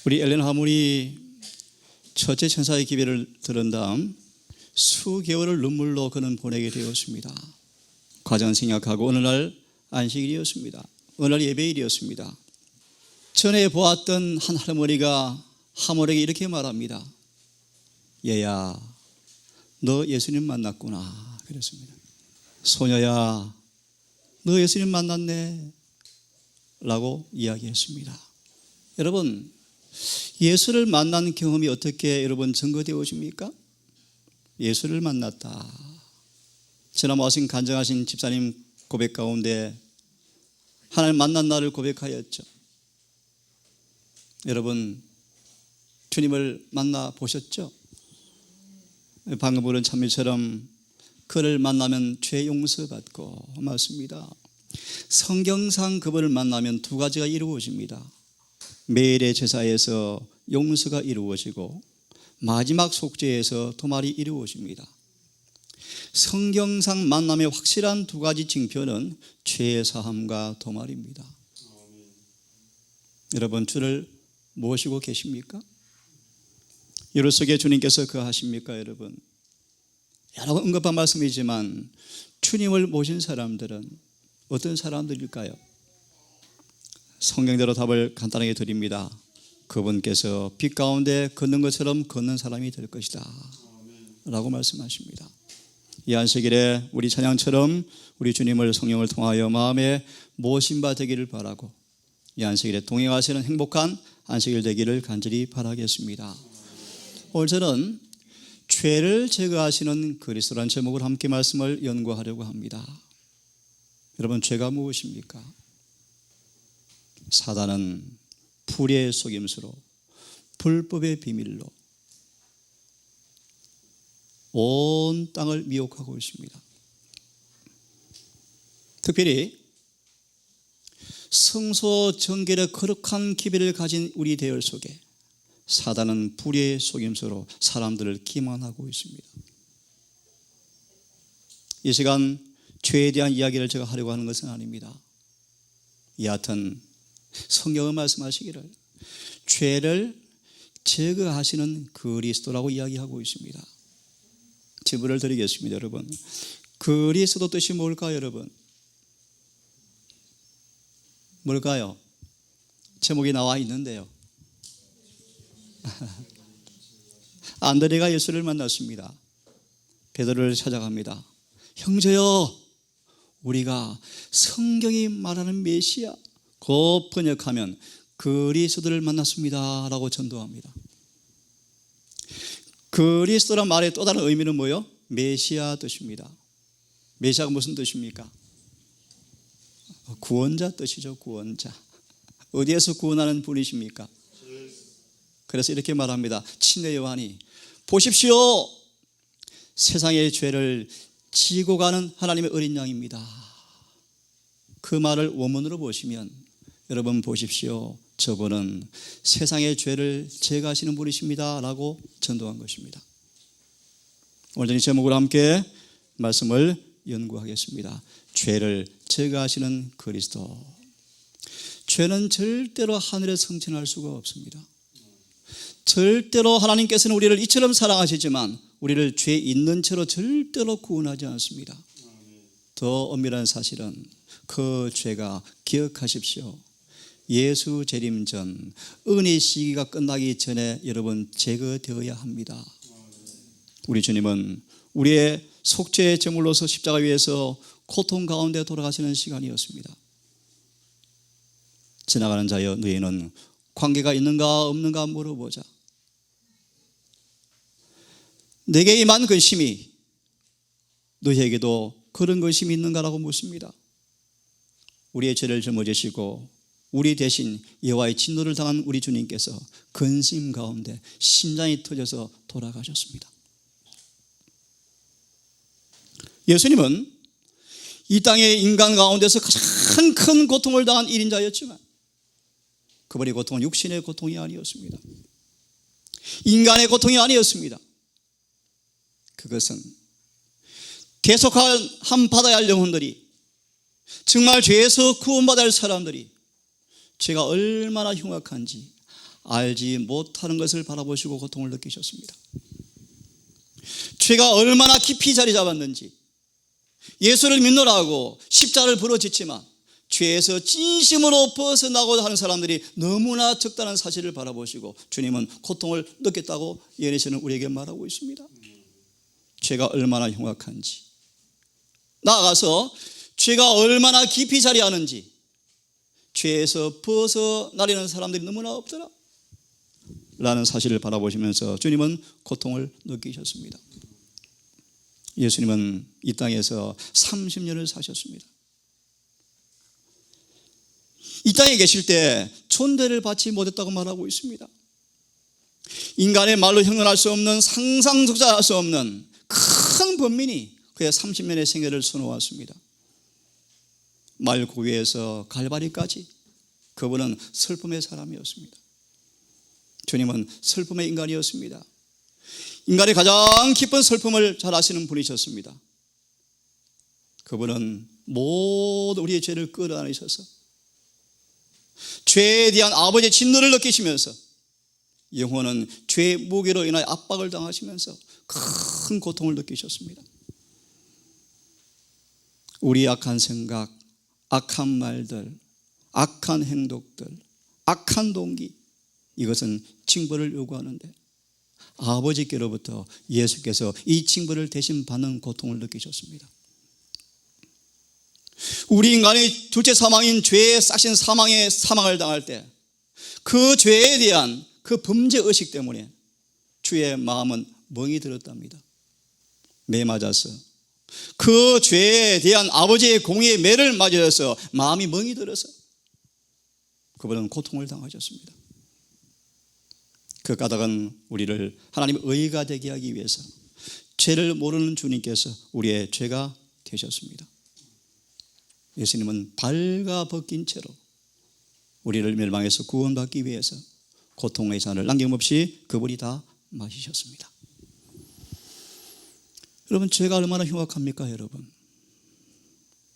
우리 엘렌 하문이 첫째 천사의 기별을 들은 다음 수개월을 눈물로 그는 보내게 되었습니다. 과정은 생략하고 어느 날 안식일이었습니다. 어느 날 예배일이었습니다. 전에 보았던 한 할머니가 하모에게 이렇게 말합니다. 얘야, 너 예수님 만났구나. 그랬습니다. 소녀야, 너 예수님 만났네 라고 이야기했습니다. 여러분, 예수를 만난 경험이 어떻게 여러분 증거되어집니까? 예수를 만났다. 지난번 오신 간증하신 집사님 고백 가운데 하나님 만난 날을 고백하였죠. 여러분, 주님을 만나 보셨죠? 방금 부른 찬미처럼 그를 만나면 죄 용서받고, 맞습니다. 성경상 그분을 만나면 두 가지가 이루어집니다. 매일의 제사에서 용서가 이루어지고 마지막 속죄에서 도말이 이루어집니다. 성경상 만남의 확실한 두 가지 징표는 죄의 사함과 도말입니다. 여러분, 주를 모시고 계십니까? 여러 속에 주님께서 거하십니까? 여러분, 여러 번 언급한 말씀이지만 주님을 모신 사람들은 어떤 사람들일까요? 성경대로 답을 간단하게 드립니다. 그분께서 빛 가운데 걷는 것처럼 걷는 사람이 될 것이다 라고 말씀하십니다. 이 안식일에 우리 찬양처럼 우리 주님을 성령을 통하여 마음에 모신 바 되기를 바라고, 이 안식일에 동행하시는 행복한 안식일 되기를 간절히 바라겠습니다. 오늘 저는 죄를 제거하시는 그리스도라는 제목을 함께 말씀을 연구하려고 합니다. 여러분, 죄가 무엇입니까? 사단은 불의의 속임수로, 불법의 비밀로 온 땅을 미혹하고 있습니다. 특별히 성소 정결의 거룩한 기별을 가진 우리 대열 속에 사단은 불의의 속임수로 사람들을 기만하고 있습니다. 이 시간 죄에 대한 이야기를 제가 하려고 하는 것은 아닙니다. 여하튼 성경은 말씀하시기를 죄를 제거하시는 그리스도라고 이야기하고 있습니다. 질문을 드리겠습니다. 여러분, 그리스도 뜻이 뭘까요? 여러분, 뭘까요? 제목이 나와 있는데요. 안드레가 예수를 만났습니다. 베드로를 찾아갑니다. 형제여, 우리가 성경이 말하는 메시아, 곧 번역하면 그리스도를 만났습니다 라고 전도합니다. 그리스도란 말의 또 다른 의미는 뭐예요? 메시아 뜻입니다. 메시아가 무슨 뜻입니까? 구원자 뜻이죠. 구원자. 어디에서 구원하는 분이십니까? 그래서 이렇게 말합니다. 침례 요한이 보십시오, 세상의 죄를 지고 가는 하나님의 어린 양입니다. 그 말을 원문으로 보시면 여러분 보십시오, 저분은 세상의 죄를 제거하시는 분이십니다 라고 전도한 것입니다. 오늘 이 제목으로 함께 말씀을 연구하겠습니다. 죄를 제거하시는 그리스도. 죄는 절대로 하늘에 성취할 수가 없습니다. 절대로 하나님께서는 우리를 이처럼 사랑하시지만 우리를 죄 있는 채로 절대로 구원하지 않습니다. 더 엄밀한 사실은 그 죄가, 기억하십시오, 예수 재림 전 은혜 시기가 끝나기 전에 여러분 제거되어야 합니다. 우리 주님은 우리의 속죄의 제물로서 십자가 위에서 고통 가운데 돌아가시는 시간이었습니다. 지나가는 자여, 너희는 관계가 있는가 없는가 물어보자. 내게 임한 근심이 너희에게도 그런 근심이 있는가라고 묻습니다. 우리의 죄를 짊어지시고 우리 대신 여호와의 진노를 당한 우리 주님께서 근심 가운데 심장이 터져서 돌아가셨습니다. 예수님은 이 땅의 인간 가운데서 가장 큰 고통을 당한 1인자였지만 그분의 고통은 육신의 고통이 아니었습니다. 인간의 고통이 아니었습니다. 그것은 계속한 받아야 할 영혼들이, 정말 죄에서 구원받아야 할 사람들이 죄가 얼마나 흉악한지 알지 못하는 것을 바라보시고 고통을 느끼셨습니다. 죄가 얼마나 깊이 자리 잡았는지, 예수를 믿노라고 십자가를 부러졌지만 죄에서 진심으로 벗어나고자 하는 사람들이 너무나 적다는 사실을 바라보시고 주님은 고통을 느꼈다고 예언에서는 우리에게 말하고 있습니다. 죄가 얼마나 흉악한지, 나아가서 죄가 얼마나 깊이 자리하는지, 죄에서 벗어나려는 사람들이 너무나 없더라 라는 사실을 바라보시면서 주님은 고통을 느끼셨습니다. 예수님은 이 땅에서 30년을 사셨습니다. 이 땅에 계실 때 존대를 받지 못했다고 말하고 있습니다. 인간의 말로 형용할 수 없는, 상상조차 할 수 없는 큰 번민이 그의 30년의 생애를 수놓았습니다. 말고기에서 갈바리까지 그분은 슬픔의 사람이었습니다. 주님은 슬픔의 인간이었습니다. 인간의 가장 깊은 슬픔을 잘 아시는 분이셨습니다. 그분은 모든 우리의 죄를 끌어안으셔서 죄에 대한 아버지의 진노를 느끼시면서 영혼은 죄의 무게로 인하여 압박을 당하시면서 큰 고통을 느끼셨습니다. 우리 악한 생각, 악한 말들, 악한 행동들, 악한 동기, 이것은 징벌을 요구하는데 아버지께로부터 예수께서 이 징벌을 대신 받는 고통을 느끼셨습니다. 우리 인간의 둘째 사망인 죄의 싹신 사망을 당할 때 그 죄에 대한 그 범죄 의식 때문에 주의 마음은 멍이 들었답니다. 매 맞아서 그 죄에 대한 아버지의 공의의 매를 맞아서 마음이 멍이 들어서 그분은 고통을 당하셨습니다. 그 까닭은 우리를 하나님의 의가 되게 하기 위해서 죄를 모르는 주님께서 우리의 죄가 되셨습니다. 예수님은 발가 벗긴 채로 우리를 멸망에서 구원받기 위해서 고통의 잔을 남김없이 그분이 다 마시셨습니다. 여러분, 죄가 얼마나 흉악합니까? 여러분,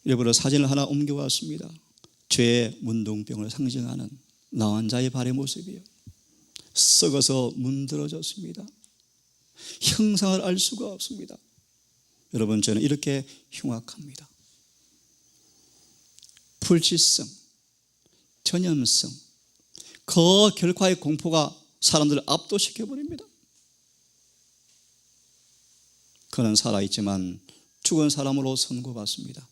일부러 사진을 하나 옮겨왔습니다. 죄의 문둥병을 상징하는 나환자의 발의 모습이요, 썩어서 문드러졌습니다. 형상을 알 수가 없습니다. 여러분, 저는 이렇게 흉악합니다. 불치성, 전염성, 그 결과의 공포가 사람들을 압도시켜버립니다. 그는 살아있지만 죽은 사람으로 선고받습니다.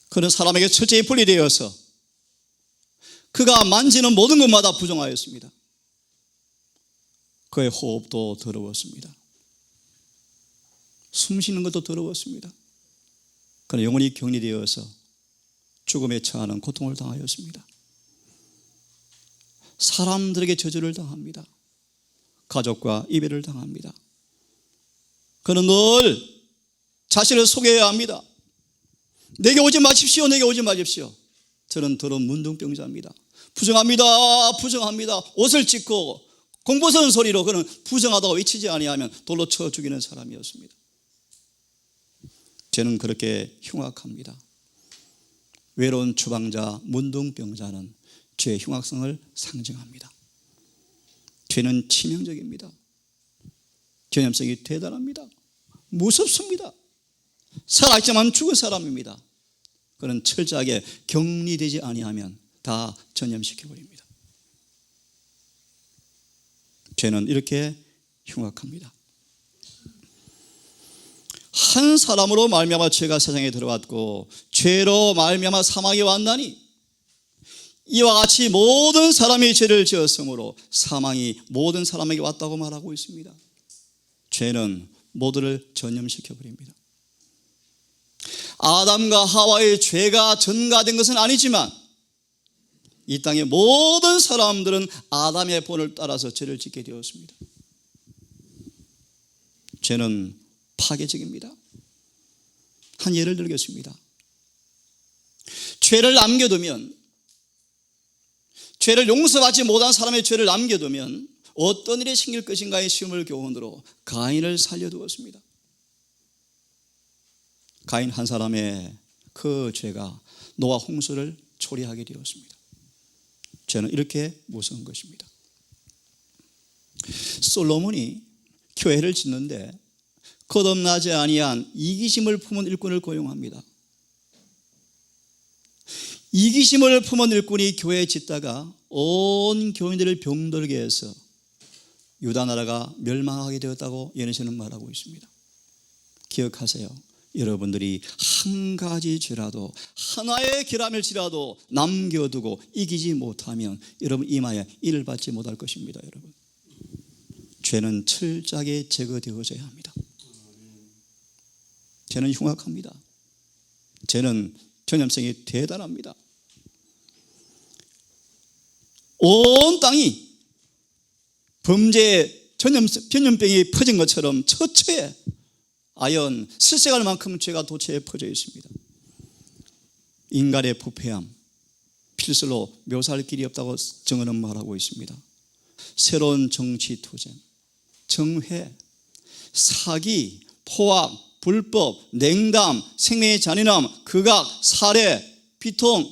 그는 사람에게 철저히 분리되어서 그가 만지는 모든 것마다 부정하였습니다. 그의 호흡도 더러웠습니다. 숨 쉬는 것도 더러웠습니다. 그는 영혼이 격리되어서 죽음에 처하는 고통을 당하였습니다. 사람들에게 저주를 당합니다. 가족과 이별을 당합니다. 그는 늘 자신을 속여야 합니다. 내게 오지 마십시오, 내게 오지 마십시오. 저는 더러운 문둥병자입니다. 부정합니다. 옷을 찢고 공포스러운 소리로 그는 부정하다고 외치지 아니하면 돌로 쳐 죽이는 사람이었습니다. 저는 그렇게 흉악합니다. 외로운 추방자, 문둥병자는 죄의 흉악성을 상징합니다. 죄는 치명적입니다. 전염성이 대단합니다. 무섭습니다. 살아있지만 죽은 사람입니다. 그는 철저하게 격리되지 아니하면 다 전염시켜버립니다. 죄는 이렇게 흉악합니다. 한 사람으로 말미암아 죄가 세상에 들어왔고 죄로 말미암아 사망이 왔나니 이와 같이 모든 사람이 죄를 지었으므로 사망이 모든 사람에게 왔다고 말하고 있습니다. 죄는 모두를 전염시켜버립니다. 아담과 하와의 죄가 전가된 것은 아니지만 이 땅의 모든 사람들은 아담의 본을 따라서 죄를 짓게 되었습니다. 죄는 파괴적입니다. 한 예를 들겠습니다. 죄를 남겨두면, 죄를 용서받지 못한 사람의 죄를 남겨두면 어떤 일이 생길 것인가의 시험을 교훈으로 가인을 살려두었습니다. 가인 한 사람의 그 죄가 노아 홍수를 초래하게 되었습니다. 죄는 이렇게 무서운 것입니다. 솔로몬이 교회를 짓는데 거듭나지 아니한 이기심을 품은 일꾼을 고용합니다. 이기심을 품은 일꾼이 교회에 짓다가 온 교인들을 병들게 해서 유다 나라가 멸망하게 되었다고 예언서는 말하고 있습니다. 기억하세요. 여러분들이 한 가지 죄라도, 하나의 결함일지라도 남겨두고 이기지 못하면 여러분 이마에 인을 받지 못할 것입니다. 여러분, 죄는 철저하게 제거되어져야 합니다. 죄는 흉악합니다. 죄는 전염성이 대단합니다. 온 땅이 범죄의 전염병이 퍼진 것처럼 처처에 아연 실생할 만큼 죄가 도처에 퍼져 있습니다. 인간의 부패함, 필설로 묘사할 길이 없다고 정언은 말하고 있습니다. 새로운 정치 투쟁, 정회, 사기, 포악, 불법, 냉담, 생명의 잔인함, 극악, 살해, 비통,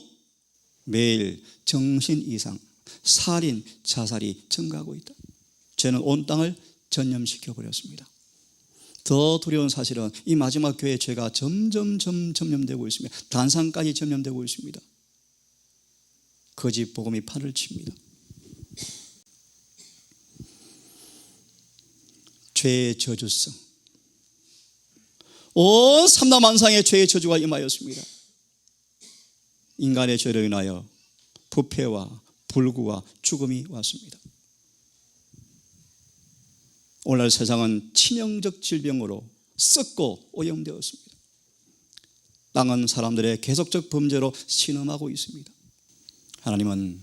매일 정신 이상, 살인, 자살이 증가하고 있다. 죄는 온 땅을 전염시켜 버렸습니다. 더 두려운 사실은 이 마지막 교회의 죄가 점점 전염되고 있습니다. 단상까지 전염되고 있습니다. 거짓 복음이 판을 칩니다. 죄의 저주성, 온 삼라만상의 죄의 저주가 임하였습니다. 인간의 죄로 인하여 부패와 불구와 죽음이 왔습니다. 오늘날 세상은 치명적 질병으로 썩고 오염되었습니다. 땅은 사람들의 계속적 범죄로 신음하고 있습니다. 하나님은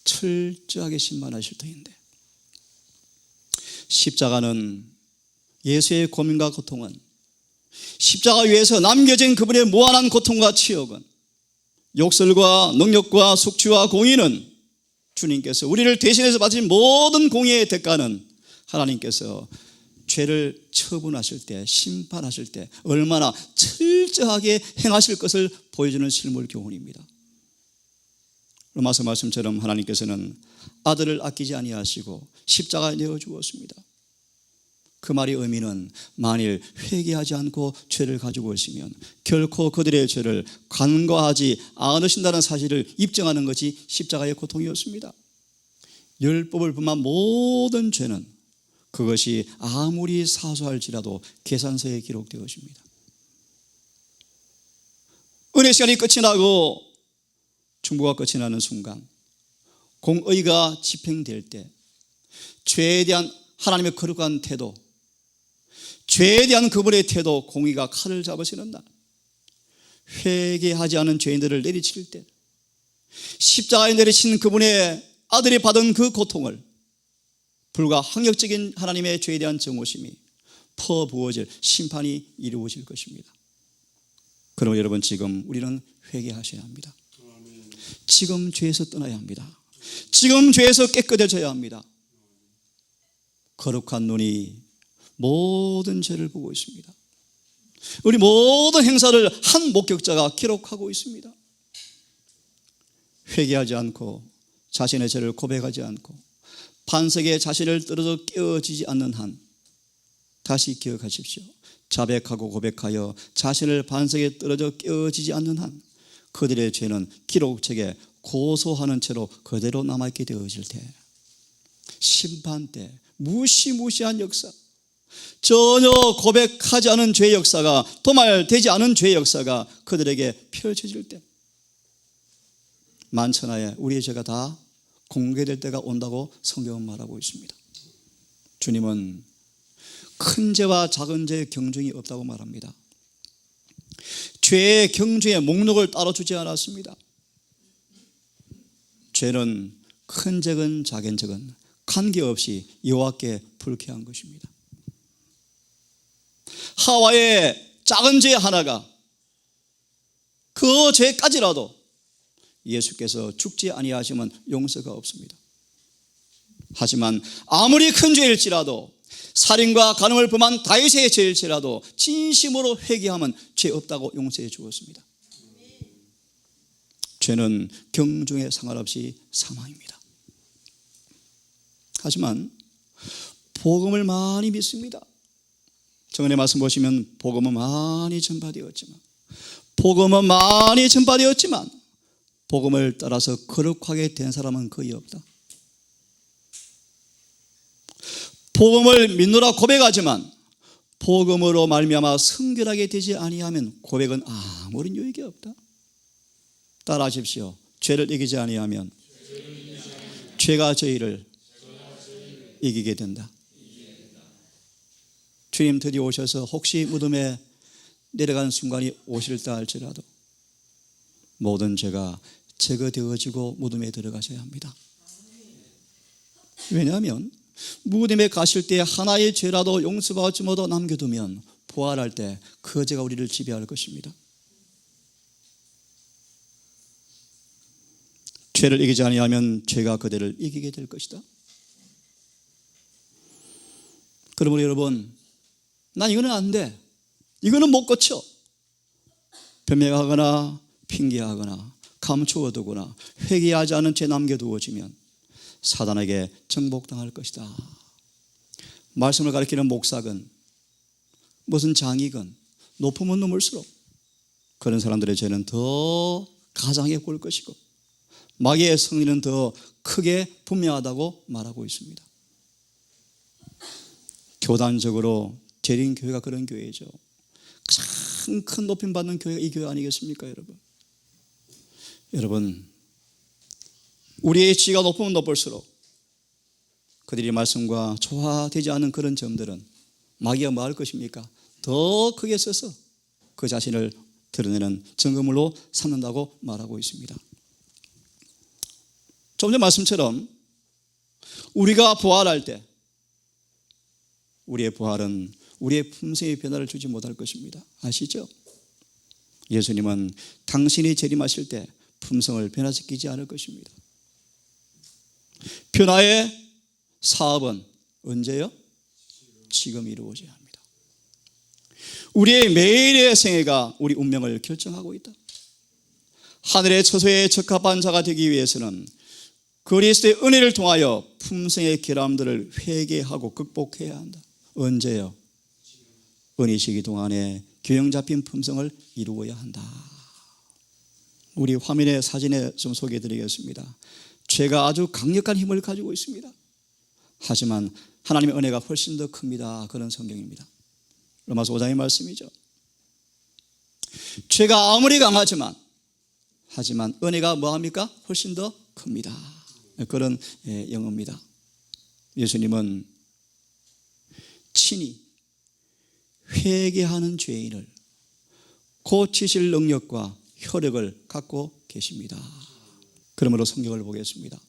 철저하게 심판하실 터인데, 십자가는 예수의 고민과 고통은, 십자가 위에서 남겨진 그분의 무한한 고통과 치욕은, 욕설과 능력과 숙취와 공의는, 주님께서 우리를 대신해서 받으신 모든 공의의 대가는 하나님께서 죄를 처분하실 때, 심판하실 때 얼마나 철저하게 행하실 것을 보여주는 실물 교훈입니다. 로마서 말씀처럼 하나님께서는 아들을 아끼지 아니하시고 십자가에 내어 주었습니다. 그 말의 의미는 만일 회개하지 않고 죄를 가지고 있으면 결코 그들의 죄를 간과하지 않으신다는 사실을 입증하는 것이 십자가의 고통이었습니다. 율법을 범한 모든 죄는 그것이 아무리 사소할지라도 계산서에 기록되어집니다. 은혜 시간이 끝이 나고 중보가 끝이 나는 순간, 공의가 집행될 때 죄에 대한 하나님의 거룩한 태도, 죄에 대한 그분의 태도, 공의가 칼을 잡으시는 날, 회개하지 않은 죄인들을 내리칠 때 십자가에 내리신 그분의 아들이 받은 그 고통을 불과 항력적인 하나님의 죄에 대한 정오심이 퍼부어질 심판이 이루어질 것입니다. 그럼 여러분, 지금 우리는 회개하셔야 합니다. 지금 죄에서 떠나야 합니다. 지금 죄에서 깨끗해져야 합니다. 거룩한 눈이 모든 죄를 보고 있습니다. 우리 모든 행사를 한 목격자가 기록하고 있습니다. 회개하지 않고 자신의 죄를 고백하지 않고 반석에 자신을 떨어져 깨어지지 않는 한, 다시 기억하십시오. 자백하고 고백하여 자신을 반석에 떨어져 깨어지지 않는 한 그들의 죄는 기록책에 고소하는 채로 그대로 남아있게 되어질 때, 심판 때 무시무시한 역사, 전혀 고백하지 않은 죄의 역사가, 도말되지 않은 죄의 역사가 그들에게 펼쳐질 때, 만천하에 우리의 죄가 다 공개될 때가 온다고 성경은 말하고 있습니다. 주님은 큰 죄와 작은 죄의 경중이 없다고 말합니다. 죄의 경중의 목록을 따로 주지 않았습니다. 죄는 큰 죄건 작은 죄건 관계없이 여호와께 불쾌한 것입니다. 하와의 작은 죄 하나가, 그 죄까지라도 예수께서 죽지 아니하시면 용서가 없습니다. 하지만 아무리 큰 죄일지라도, 살인과 간음을 범한 다윗의 죄일지라도 진심으로 회개하면 죄 없다고 용서해 주었습니다. 죄는 경중에 상관없이 사망입니다. 하지만 복음을 많이 믿습니다. 정언의 말씀 보시면 복음은 많이 전파되었지만 복음을 따라서 거룩하게 된 사람은 거의 없다. 복음을 믿노라 고백하지만 복음으로 말미암아 성결하게 되지 아니하면 고백은 아무런 유익이 없다. 따라하십시오. 죄를 이기지 아니하면 죄가 저희를 이기게 된다. 주님 드디어 오셔서 혹시 무덤에 내려가는 순간이 오실다 할지라도 모든 죄가 제거되어지고 무덤에 들어가셔야 합니다. 왜냐하면 무덤에 가실 때 하나의 죄라도 용서받지 못하고 남겨두면 부활할 때 그 죄가 우리를 지배할 것입니다. 죄를 이기지 아니하면 죄가 그대를 이기게 될 것이다. 그러므로 여러분, 난 이거는 안 돼, 이거는 못 고쳐, 변명하거나 핑계하거나 감추어두거나 회개하지 않은 채 남겨두어지면 사단에게 정복당할 것이다. 말씀을 가르치는 목사건 무슨 장이건 높으면 넘을수록 그런 사람들의 죄는 더 가장해 볼 것이고 마귀의 승리는 더 크게 분명하다고 말하고 있습니다. 교단적으로 재림교회가 그런 교회죠. 가장 큰 높임 받는 교회가 이 교회 아니겠습니까, 여러분? 여러분, 우리의 지위가 높으면 높을수록 그들이 말씀과 조화되지 않은 그런 점들은 마귀가 뭐 할 것입니까? 더 크게 써서 그 자신을 드러내는 증거물로 삼는다고 말하고 있습니다. 좀 전 말씀처럼 우리가 부활할 때 우리의 부활은 우리의 품성의 변화를 주지 못할 것입니다. 아시죠? 예수님은 당신이 재림하실 때 품성을 변화시키지 않을 것입니다. 변화의 사업은 언제요? 지금 이루어져야 합니다. 우리의 매일의 생애가 우리 운명을 결정하고 있다. 하늘의 처소에 적합한 자가 되기 위해서는 그리스도의 은혜를 통하여 품성의 결함들을 회개하고 극복해야 한다. 언제요? 은혜 시기 동안에 균형 잡힌 품성을 이루어야 한다. 우리 화면의 사진에 좀 소개해 드리겠습니다. 죄가 아주 강력한 힘을 가지고 있습니다. 하지만 하나님의 은혜가 훨씬 더 큽니다. 그런 성경입니다. 로마서 5장의 말씀이죠. 죄가 아무리 강하지만 하지만 은혜가 뭐합니까? 훨씬 더 큽니다. 그런 영어입니다. 예수님은 친히 회개하는 죄인을 고치실 능력과 효력을 갖고 계십니다. 그러므로 성경을 보겠습니다.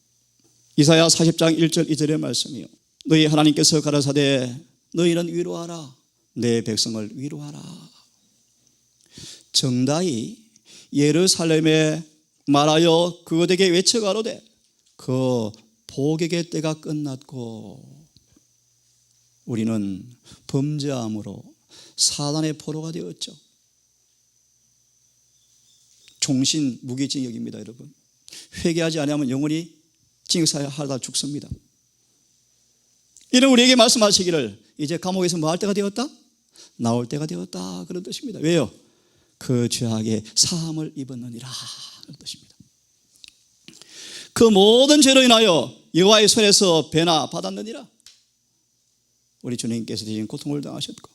이사야 40장 1절 2절의 말씀이요. 너희 하나님께서 가라사대 너희는 위로하라, 내 백성을 위로하라. 정다이 예루살렘에 말하여 그들에게 외쳐가로되 그 복역의 때가 끝났고 우리는 범죄함으로 사단의 포로가 되었죠. 종신 무기징역입니다, 여러분. 회개하지 않으면 영원히 징역사하다 죽습니다. 이는 우리에게 말씀하시기를 이제 감옥에서 뭐 할 때가 되었다? 나올 때가 되었다, 그런 뜻입니다. 왜요? 그 죄악의 사함을 입었느니라, 그런 뜻입니다. 그 모든 죄로 인하여 여호와의 손에서 배나 받았느니라. 우리 주님께서 대신 고통을 당하셨고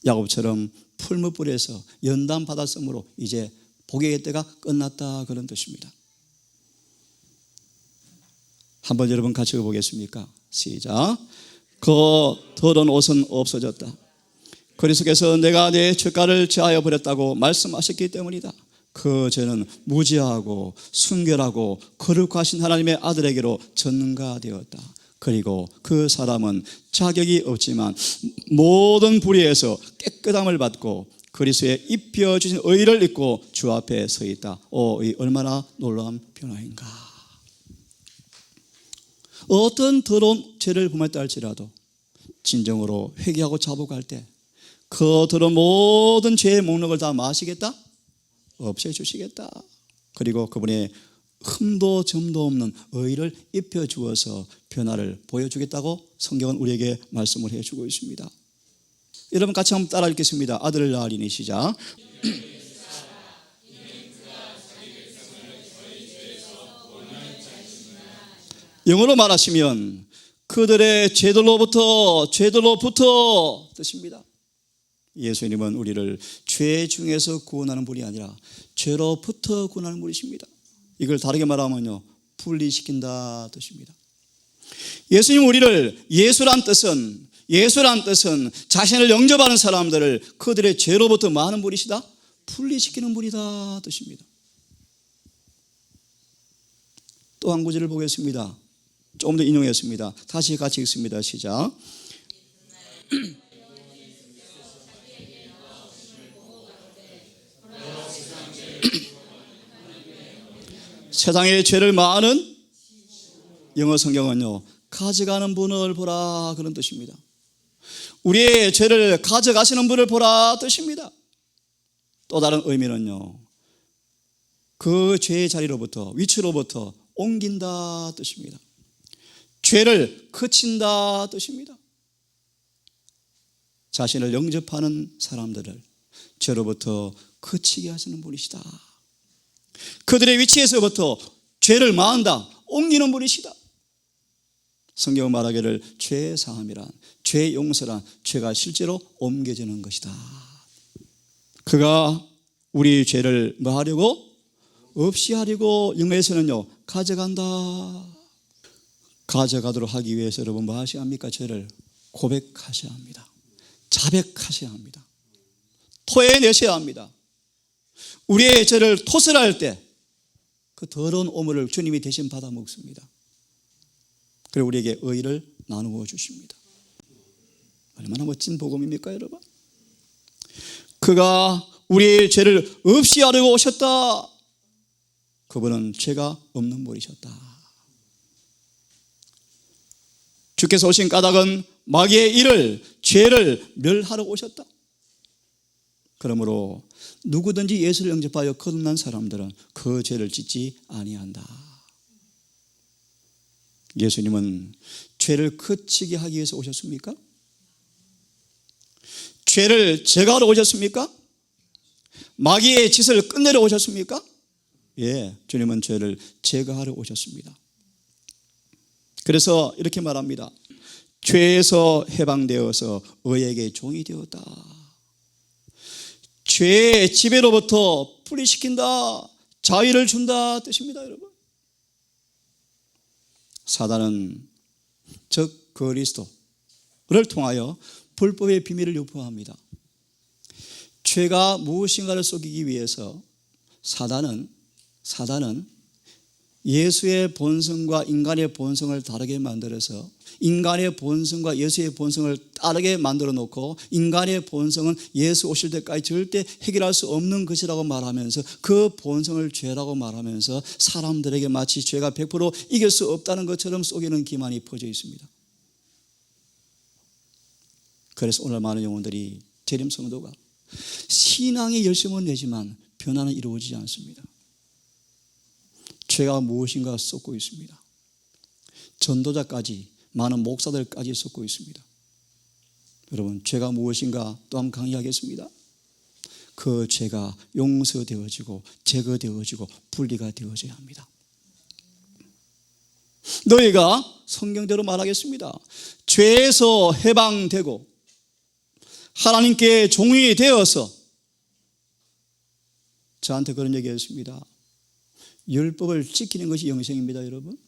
야곱처럼 풀무불에서 연단 받았으므로 이제 복의 때가 끝났다, 그런 뜻입니다. 한번 여러분 같이 읽어보겠습니까? 시작. 그 더러운 옷은 없어졌다. 그리스도께서 내가 내 죄가를 제하여 버렸다고 말씀하셨기 때문이다. 그 죄는 무지하고 순결하고 거룩하신 하나님의 아들에게로 전가되었다. 그리고 그 사람은 자격이 없지만 모든 불의에서 깨끗함을 받고 그리스도의 입혀주신 의를 입고 주 앞에 서 있다. 이 얼마나 놀라운 변화인가. 어떤 더러운 죄를 범했다 할지라도 진정으로 회개하고 자복할 때 그 더러운 모든 죄의 목록을 다 마시겠다? 없애주시겠다. 그리고 그분의 흠도 점도 없는 의를 입혀주어서 변화를 보여주겠다고 성경은 우리에게 말씀을 해주고 있습니다. 여러분 같이 한번 따라 읽겠습니다. 아들을 낳으리니 시작. 영어로 말하시면 그들의 죄들로부터 뜻입니다. 예수님은 우리를 죄 중에서 구원하는 분이 아니라 죄로부터 구원하는 분이십니다. 이걸 다르게 말하면요, 분리시킨다 뜻입니다. 예수님 우리를 예수란 뜻은 자신을 영접하는 사람들을 그들의 죄로부터 많은 분이시다, 분리시키는 분이다 뜻입니다. 또 한 구절을 보겠습니다. 조금 더 인용했습니다. 다시 같이 읽습니다. 시작. 세상의 죄를 많은, 영어 성경은요, 가져가는 분을 보라 그런 뜻입니다. 우리의 죄를 가져가시는 분을 보라 뜻입니다. 또 다른 의미는요, 그 죄의 자리로부터, 위치로부터 옮긴다 뜻입니다. 죄를 그친다 뜻입니다. 자신을 영접하는 사람들을 죄로부터 그치게 하시는 분이시다. 그들의 위치에서부터 죄를 마한다, 옮기는 분이시다. 성경은 말하기를 죄 사함이란, 죄 용서란, 죄가 실제로 옮겨지는 것이다. 그가 우리 죄를 뭐 하려고? 없이 하려고, 영어에서는요, 가져간다. 가져가도록 하기 위해서 여러분 뭐 하셔야 합니까? 죄를 고백하셔야 합니다. 자백하셔야 합니다. 토해내셔야 합니다. 우리의 죄를 토설할 때 그 더러운 오물을 주님이 대신 받아 먹습니다. 그리고 우리에게 의를 나누어 주십니다. 얼마나 멋진 복음입니까, 여러분? 그가 우리의 죄를 없이 하려고 오셨다. 그분은 죄가 없는 분이셨다. 주께서 오신 까닭은 마귀의 일을, 죄를 멸하러 오셨다. 그러므로 누구든지 예수를 영접하여 거듭난 사람들은 그 죄를 짓지 아니한다. 예수님은 죄를 그치게 하기 위해서 오셨습니까? 죄를 제거하러 오셨습니까? 마귀의 짓을 끝내러 오셨습니까? 예, 주님은 죄를 제거하러 오셨습니다. 그래서 이렇게 말합니다. 죄에서 해방되어서 의에게 종이 되었다. 죄의 지배로부터 분리시킨다, 자유를 준다 뜻입니다, 여러분. 사단은 즉 그리스도를 통하여 불법의 비밀을 유포합니다. 죄가 무엇인가를 속이기 위해서 사단은 예수의 본성과 인간의 본성을 다르게 만들어서 인간의 본성과 예수의 본성을 다르게 만들어 놓고 인간의 본성은 예수 오실 때까지 절대 해결할 수 없는 것이라고 말하면서 그 본성을 죄라고 말하면서 사람들에게 마치 죄가 100% 이길 수 없다는 것처럼 속이는 기만이 퍼져 있습니다. 그래서 오늘 많은 영혼들이, 재림 성도가 신앙의 열심은 내지만 변화는 이루어지지 않습니다. 죄가 무엇인가 쏟고 있습니다. 전도자까지, 많은 목사들까지 쏟고 있습니다. 여러분, 죄가 무엇인가 또 한번 강의하겠습니다. 그 죄가 용서되어지고 제거되어지고 분리가 되어져야 합니다. 너희가 성경대로 말하겠습니다. 죄에서 해방되고 하나님께 종이 되어서, 저한테 그런 얘기했습니다. 율법을 지키는 것이 영생입니다, 여러분.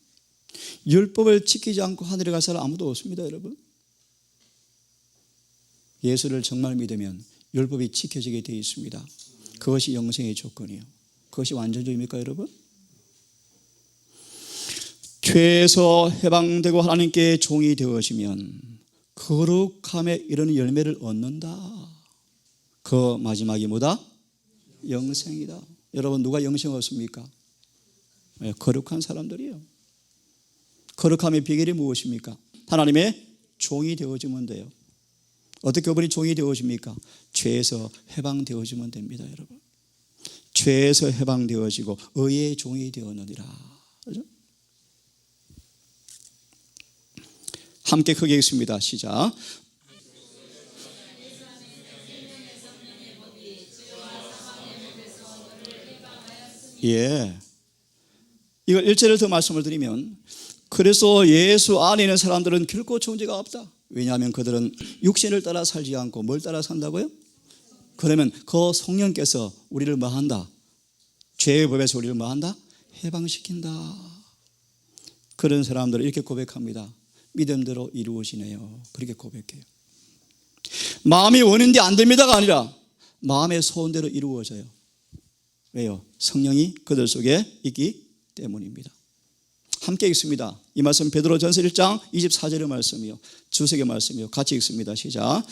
율법을 지키지 않고 하늘에 갈 사람 아무도 없습니다, 여러분. 예수를 정말 믿으면 율법이 지켜지게 되어 있습니다. 그것이 영생의 조건이에요. 그것이 완전주의입니까, 여러분? 죄에서 해방되고 하나님께 종이 되어지면 거룩함에 이르는 열매를 얻는다. 그 마지막이 뭐다? 영생이다. 여러분, 누가 영생을 얻습니까? 거룩한 사람들이에요. 거룩함의 비결이 무엇입니까? 하나님의 종이 되어지면 돼요. 어떻게 그분이 종이 되어집니까? 죄에서 해방되어지면 됩니다, 여러분. 죄에서 해방되어지고 의의 종이 되었느니라. 그렇죠? 함께 크게 읽습니다. 시작. 예. 이걸 일절을 더 말씀을 드리면, 그래서 예수 안에 있는 사람들은 결코 정죄가 없다. 왜냐하면 그들은 육신을 따라 살지 않고 뭘 따라 산다고요? 그러면 그 성령께서 우리를 뭐한다? 죄의 법에서 우리를 뭐한다? 해방시킨다. 그런 사람들은 이렇게 고백합니다. 믿음대로 이루어지네요. 그렇게 고백해요. 마음이 원인데 안 됩니다가 아니라 마음의 소원대로 이루어져요. 왜요? 성령이 그들 속에 있기 때문입니다. 함께 읽습니다. 이 말씀 베드로전서 1장 24절의 말씀이요, 주석의 말씀이요. 같이 읽습니다. 시작.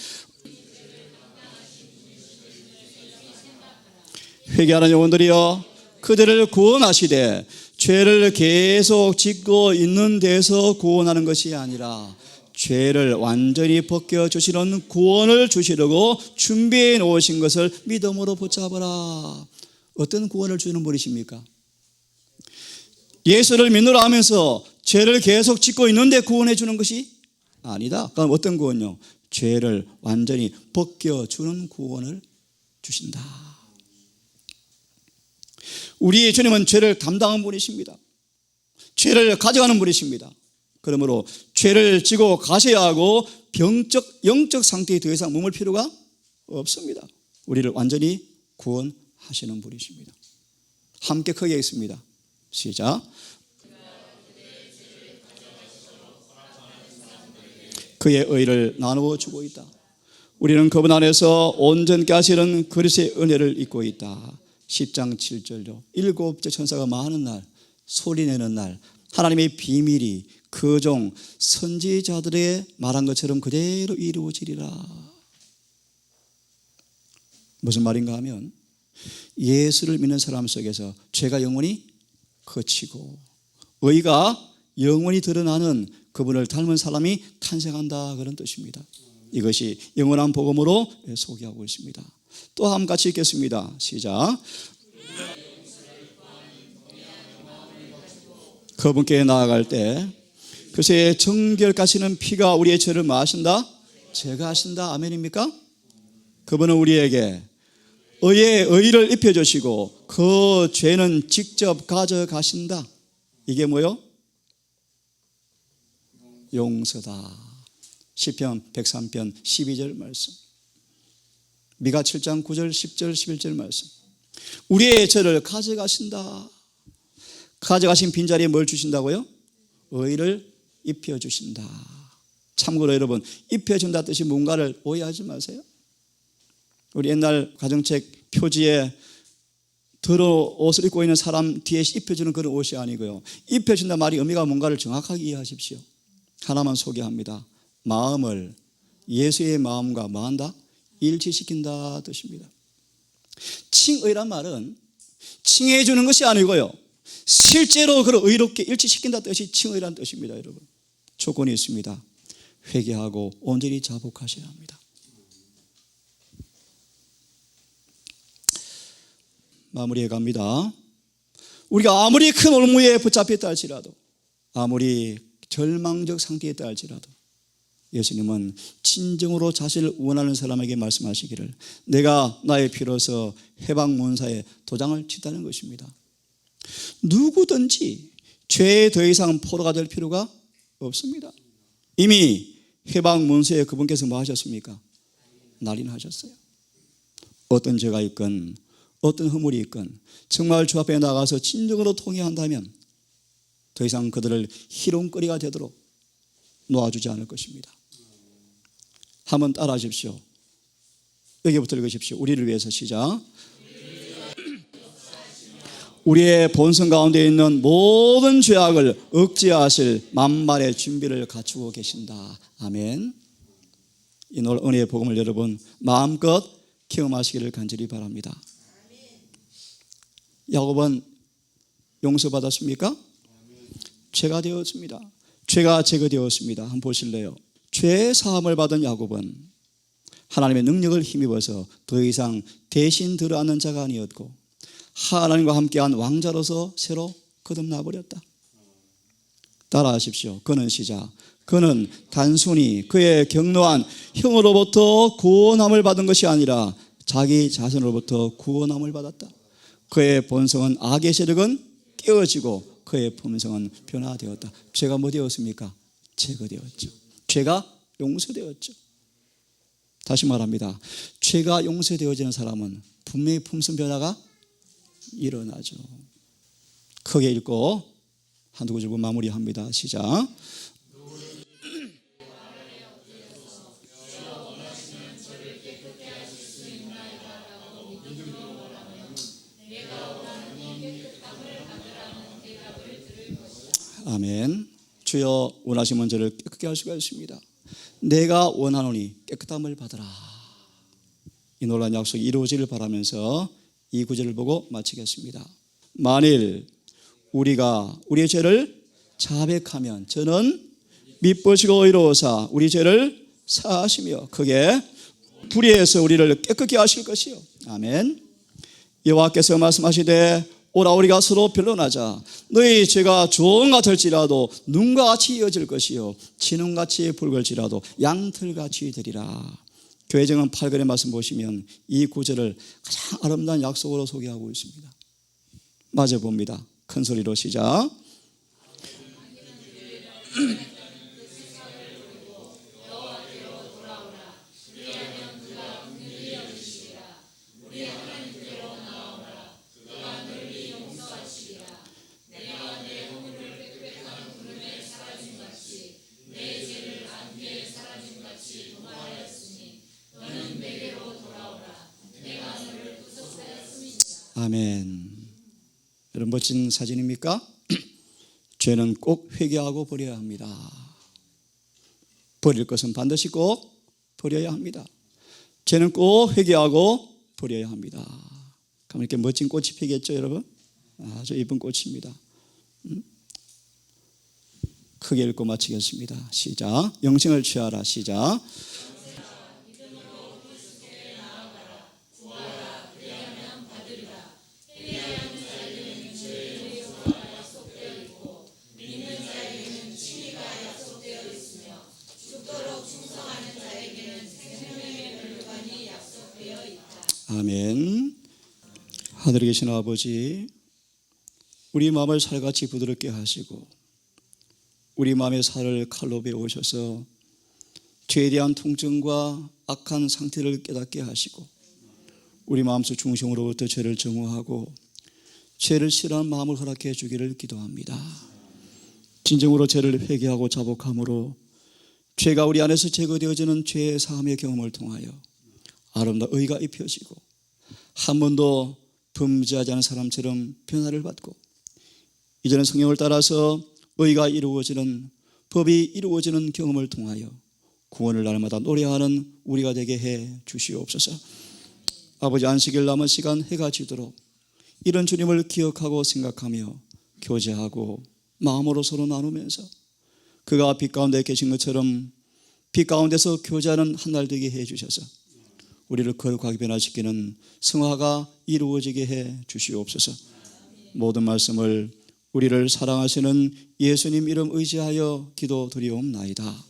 회개하는 영혼들이여, 그들을 구원하시되 죄를 계속 짓고 있는 데서 구원하는 것이 아니라 죄를 완전히 벗겨주시는 구원을 주시려고 준비해 놓으신 것을 믿음으로 붙잡아라. 어떤 구원을 주는 분이십니까? 예수를 믿노라 하면서 죄를 계속 짓고 있는데 구원해 주는 것이 아니다. 그럼 어떤 구원요? 죄를 완전히 벗겨주는 구원을 주신다. 우리의 주님은 죄를 담당한 분이십니다. 죄를 가져가는 분이십니다. 그러므로 죄를 지고 가셔야 하고 병적, 영적 상태에 더 이상 머물 필요가 없습니다. 우리를 완전히 구원하시는 분이십니다. 함께 크게 읽습니다. 시작. 그의 의를 나누어 주고 있다. 우리는 그분 안에서 온전케 하시는 그리스도의 은혜를 입고 있다. 10장 7절로 일곱째 천사가 많은 날, 소리내는 날, 하나님의 비밀이 그 종 선지자들의 말한 것처럼 그대로 이루어지리라. 무슨 말인가 하면, 예수를 믿는 사람 속에서 죄가 영원히 그치고 의가 영원히 드러나는 그분을 닮은 사람이 탄생한다, 그런 뜻입니다. 이것이 영원한 복음으로 소개하고 있습니다. 또 한번 같이 읽겠습니다. 시작. 그분께 나아갈 때 그새 정결하시는 피가 우리의 죄를 마신다? 제거하신다. 아멘입니까? 그분은 우리에게 의의 의를 입혀주시고 그 죄는 직접 가져가신다. 이게 뭐요? 용서다. 시편 103편 12절 말씀, 미가 7장 9절 10절 11절 말씀. 우리의 죄를 가져가신다. 가져가신 빈자리에 뭘 주신다고요? 의를 입혀주신다. 참고로 여러분, 입혀준다 뜻이 뭔가를 오해하지 마세요. 우리 옛날 가정책 표지에 더러운 옷을 입고 있는 사람 뒤에 입혀주는 그런 옷이 아니고요, 입혀준다 말이 의미가 뭔가를 정확하게 이해하십시오. 하나만 소개합니다. 마음을 예수의 마음과 뭐한다? 일치시킨다 뜻입니다. 칭의란 말은 칭해 주는 것이 아니고요, 실제로 그를 의롭게 일치시킨다 뜻이 칭의란 뜻입니다. 여러분, 조건이 있습니다. 회개하고 온전히 자복하셔야 합니다. 마무리해 갑니다. 우리가 아무리 큰 올무에 붙잡혔다 할지라도, 아무리 절망적 상태에 있다 할지라도, 예수님은 진정으로 자신을 원하는 사람에게 말씀하시기를, 내가 나의 피로서 해방문사에 도장을 쳤다는 것입니다. 누구든지 죄에 더 이상 포로가 될 필요가 없습니다. 이미 해방문서에 그분께서 뭐 하셨습니까? 날인하셨어요. 어떤 죄가 있건 어떤 허물이 있건 정말 주 앞에 나가서 진정으로 통회한다면 더 이상 그들을 희롱거리가 되도록 놓아주지 않을 것입니다. 한번 따라 하십시오. 여기부터 읽으십시오. 우리를 위해서. 시작. 우리의 본성 가운데 있는 모든 죄악을 억제하실 만발의 준비를 갖추고 계신다. 아멘. 이 오늘 은혜의 복음을 여러분 마음껏 경험하시기를 간절히 바랍니다. 야곱은 용서받았습니까? 죄가 되었습니다. 죄가 제거되었습니다. 한번 보실래요? 죄 사함을 받은 야곱은 하나님의 능력을 힘입어서 더 이상 대신 들어앉는 자가 아니었고, 하나님과 함께한 왕자로서 새로 거듭나 버렸다. 따라하십시오. 그는 시작. 그는 단순히 그의 경노한 형으로부터 구원함을 받은 것이 아니라 자기 자신으로부터 구원함을 받았다. 그의 본성은 악의 세력은 깨어지고 그의 품성은 변화되었다. 죄가 뭐 되었습니까? 제거되었죠. 죄가 용서되었죠. 다시 말합니다. 죄가 용서되어지는 사람은 분명히 품성 변화가 일어나죠. 크게 읽고 한두 구절 마무리합니다. 시작. 아멘. 주여 원하시면 저를 깨끗게 할 수가 있습니다. 내가 원하노니 깨끗함을 받으라. 이 놀라운 약속이 이루어지를 바라면서 이 구절을 보고 마치겠습니다. 만일 우리가 우리의 죄를 자백하면 저는 미쁘시고 의로우사 우리 죄를 사하시며 크게 불의에서 우리를 깨끗게 하실 것이요. 아멘. 여호와께서 말씀하시되 오라 우리가 서로 변론하자. 너희 죄가 주홍 같을지라도 눈과 같이 이어질 것이요 진홍같이 붉을지라도 양털같이 되리라. 교회정은 8절의 말씀 보시면 이 구절을 가장 아름다운 약속으로 소개하고 있습니다. 맞아 봅니다. 큰 소리로 시작. 아멘. 여러분 멋진 사진입니까? 죄는 꼭 회개하고 버려야 합니다. 버릴 것은 반드시 꼭 버려야 합니다. 죄는 꼭 회개하고 버려야 합니다. 그럼 이렇게 멋진 꽃이 피겠죠, 여러분? 아주 예쁜 꽃입니다. 크게 읽고 마치겠습니다. 시작. 영생을 취하라. 시작. 아멘. 하늘에 계신 아버지, 우리 마음을 살같이 부드럽게 하시고 우리 마음의 살을 칼로 베어오셔서 죄에 대한 통증과 악한 상태를 깨닫게 하시고 우리 마음속 중심으로부터 죄를 정화하고 죄를 싫어하는 마음을 허락해 주기를 기도합니다. 진정으로 죄를 회개하고 자복함으로 죄가 우리 안에서 제거되어지는 죄의 사함의 경험을 통하여 아름다운 의가 입혀지고 한 번도 범죄하지 않은 사람처럼 변화를 받고 이제는 성령을 따라서 의가 이루어지는 법이 이루어지는 경험을 통하여 구원을 날마다 노래하는 우리가 되게 해 주시옵소서. 아버지 안식일 남은 시간 해가 지도록 이런 주님을 기억하고 생각하며 교제하고 마음으로 서로 나누면서 그가 빛 가운데 계신 것처럼 빛 가운데서 교제하는 한 날 되게 해 주셔서 우리를 거룩하게 변화시키는 성화가 이루어지게 해 주시옵소서. 모든 말씀을 우리를 사랑하시는 예수님 이름 의지하여 기도드리옵나이다.